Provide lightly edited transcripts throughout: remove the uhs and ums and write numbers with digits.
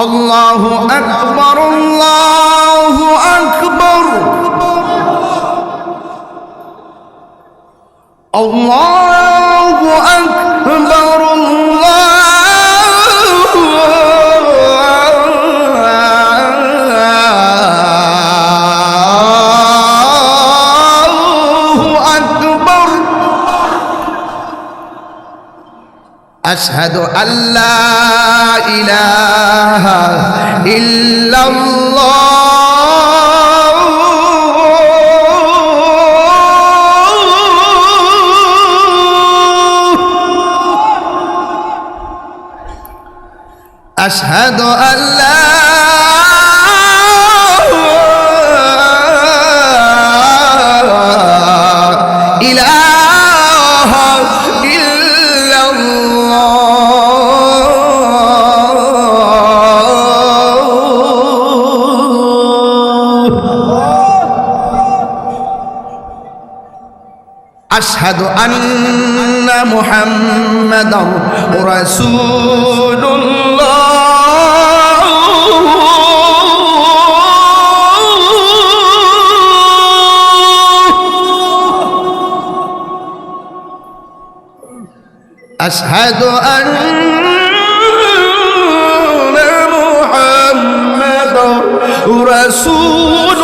আল্লাহু আকবার, আল্লাহু আকবার, আল্লাহু আকবার, আল্লাহু আকবার। আশহাদু আল্লা ইলাহা ইল্লাল্লাহ, আশহাদু আল্লা ইলাহা আশহাদু আন্না মুহাম্মাদার রাসূলুল্লাহ, আশহাদু আন্না মুহাম্মাদার রাসূলুল্লাহ।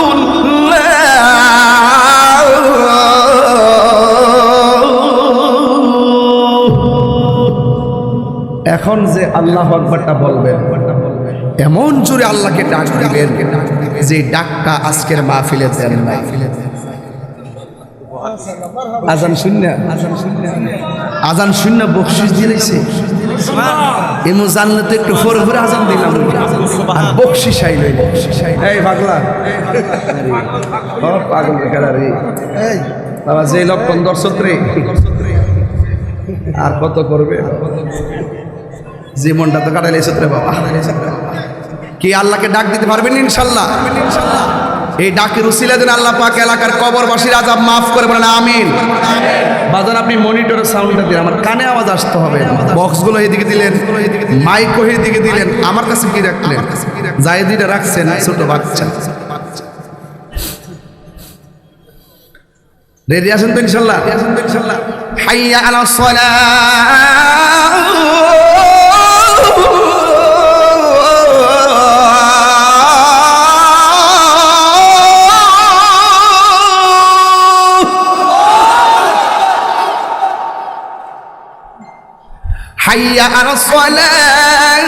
এখন যে আল্লাহু আকবারটা বলবেন, এমন জোরে আল্লাহকে ডাক দিবেন যে ডাকটা আজকের মাহফিলে দেন নাই। আজান শূন্য বকশিশ দিয়েছে, এমন জানলে তো একটু ফোরে ফোরে আজান দিলাম, আর বকশিশ আইল। এই পাগলা, পাগল রে বাবা, যে লক্ষণ দর্শক রে, আর কত করবে, জীবনটা তো কাটাইলে রে বাবা। কি আল্লাহকে ডাক দিতে পারবেন ইনশাল্লাহ? এই ডাকের উসিলা দেন আল্লাহ পাক এলাকার কবরবাসীর আযাব মাফ করে, বলেন আমিন। বাজান আপনি মনিটরের সাউন্ডটা দিন, আমার কানে আওয়াজ আসতে হবে। বক্সগুলো এদিকে দিলেন, মাইকও এদিকে দিলেন, আমার কাছে কি রাখলেন? জায়েদিটা রাখছেন, ছোট বাচ্চা। রেডি আছেন তো ইনশাল্লাহ? হাইয়া আলাস সালাহ, حي على الصلاة،